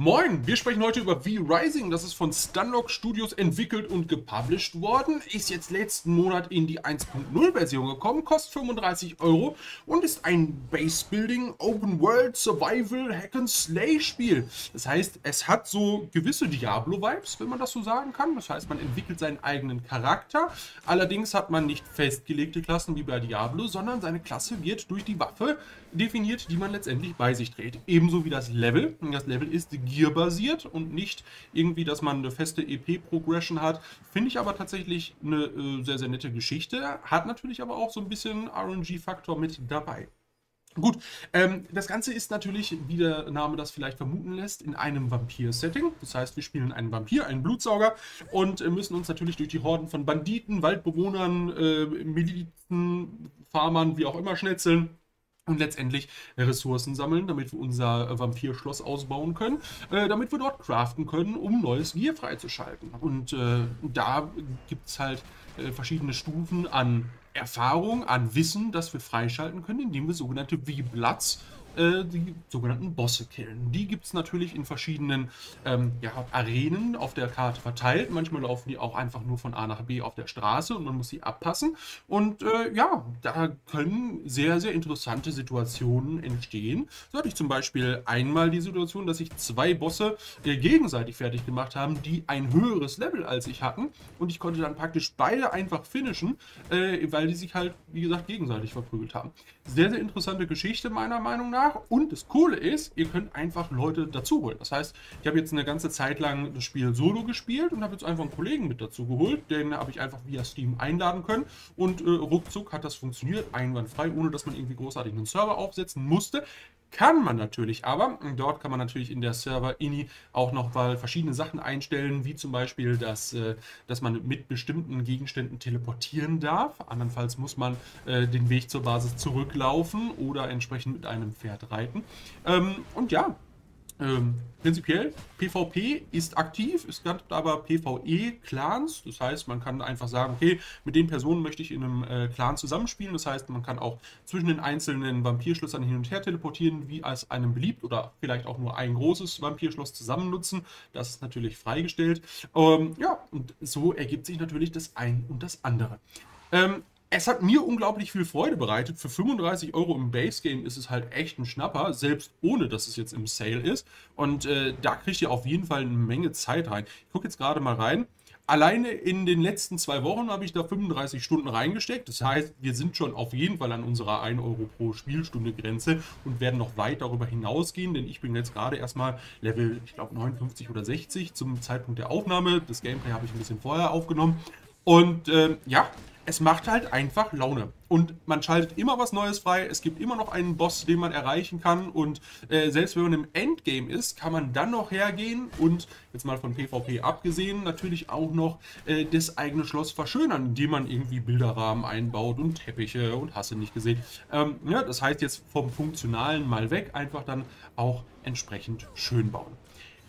Moin, wir sprechen heute über V-Rising. Das ist von Stunlock Studios entwickelt und gepublished worden. Ist jetzt letzten Monat in die 1.0 Version gekommen, kostet 35 Euro und ist ein Base-Building, Open-World, Survival, Hack-and-Slay-Spiel. Das heißt, es hat so gewisse Diablo-Vibes, wenn man das so sagen kann. Das heißt, man entwickelt seinen eigenen Charakter. Allerdings hat man nicht festgelegte Klassen wie bei Diablo, sondern seine Klasse wird durch die Waffe definiert, die man letztendlich bei sich trägt. Ebenso wie das Level. Das Level ist Gear-basiert und nicht irgendwie, dass man eine feste EP-Progression hat. Finde ich aber tatsächlich eine sehr, sehr nette Geschichte. Hat natürlich aber auch so ein bisschen RNG-Faktor mit dabei. Gut, das Ganze ist natürlich, wie der Name das vielleicht vermuten lässt, in einem Vampir-Setting. Das heißt, wir spielen einen Vampir, einen Blutsauger und müssen uns natürlich durch die Horden von Banditen, Waldbewohnern, Milizen, Farmern, wie auch immer schnetzeln. Und letztendlich Ressourcen sammeln, damit wir unser Vampirschloss ausbauen können, damit wir dort craften können, um neues Gear freizuschalten. Und da gibt es halt verschiedene Stufen an Erfahrung, an Wissen, das wir freischalten können, indem wir sogenannte V-Bloods, die sogenannten Bosse killen. Die gibt es natürlich in verschiedenen Arenen auf der Karte verteilt. Manchmal laufen die auch einfach nur von A nach B auf der Straße und man muss sie abpassen. Und da können sehr, sehr interessante Situationen entstehen. So hatte ich zum Beispiel einmal die Situation, dass sich zwei Bosse gegenseitig fertig gemacht haben, die ein höheres Level als ich hatten. Und ich konnte dann praktisch beide einfach finishen, weil die sich halt, wie gesagt, gegenseitig verprügelt haben. Sehr, sehr interessante Geschichte meiner Meinung nach. Und das Coole ist, ihr könnt einfach Leute dazu holen. Das heißt, ich habe jetzt eine ganze Zeit lang das Spiel solo gespielt und habe jetzt einfach einen Kollegen mit dazu geholt. Den habe ich einfach via Steam einladen können. Und ruckzuck hat das funktioniert, einwandfrei, ohne dass man irgendwie großartig einen Server aufsetzen musste. Kann man natürlich, aber dort kann man natürlich in der Server-Ini auch noch mal verschiedene Sachen einstellen, wie zum Beispiel, dass man mit bestimmten Gegenständen teleportieren darf. Andernfalls muss man den Weg zur Basis zurücklaufen oder entsprechend mit einem Pferd reiten. Prinzipiell, PvP ist aktiv, es gibt aber PvE-Clans, das heißt, man kann einfach sagen, okay, mit den Personen möchte ich in einem Clan zusammenspielen, das heißt, man kann auch zwischen den einzelnen Vampirschlössern hin und her teleportieren, wie es einem beliebt, oder vielleicht auch nur ein großes Vampirschloss zusammen nutzen, das ist natürlich freigestellt. Und so ergibt sich natürlich das ein und das andere. Es hat mir unglaublich viel Freude bereitet. Für 35 Euro im Base-Game ist es halt echt ein Schnapper, selbst ohne, dass es jetzt im Sale ist. Und da kriegt ihr auf jeden Fall eine Menge Zeit rein. Ich gucke jetzt gerade mal rein. Alleine in den letzten 2 Wochen habe ich da 35 Stunden reingesteckt. Das heißt, wir sind schon auf jeden Fall an unserer 1 Euro pro Spielstunde Grenze und werden noch weit darüber hinausgehen, denn ich bin jetzt gerade erstmal Level, ich glaube 59 oder 60 zum Zeitpunkt der Aufnahme. Das Gameplay habe ich ein bisschen vorher aufgenommen. Und es macht halt einfach Laune. Und man schaltet immer was Neues frei. Es gibt immer noch einen Boss, den man erreichen kann. Und selbst wenn man im Endgame ist, kann man dann noch hergehen und, jetzt mal von PvP abgesehen, natürlich auch noch das eigene Schloss verschönern, indem man irgendwie Bilderrahmen einbaut und Teppiche und hast du nicht gesehen. Das heißt jetzt vom Funktionalen mal weg, einfach dann auch entsprechend schön bauen.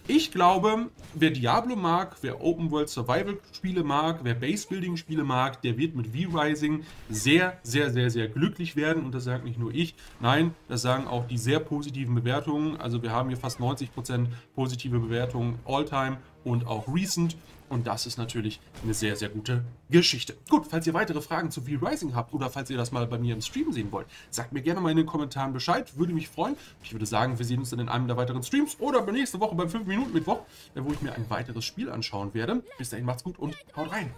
Ich glaube, wer Diablo mag, wer Open-World-Survival-Spiele mag, wer Base-Building-Spiele mag, der wird mit V-Rising sehr, sehr, sehr, sehr glücklich werden. Und das sagt nicht nur ich, nein, das sagen auch die sehr positiven Bewertungen. Also wir haben hier fast 90% positive Bewertungen All-Time und auch Recent. Und das ist natürlich eine sehr, sehr gute Geschichte. Gut, falls ihr weitere Fragen zu V-Rising habt oder falls ihr das mal bei mir im Stream sehen wollt, sagt mir gerne mal in den Kommentaren Bescheid. Würde mich freuen. Ich würde sagen, wir sehen uns dann in einem der weiteren Streams oder nächste Woche beim 5-Minuten-Mittwoch, wo ich mir ein weiteres Spiel anschauen werde. Bis dahin macht's gut und haut rein.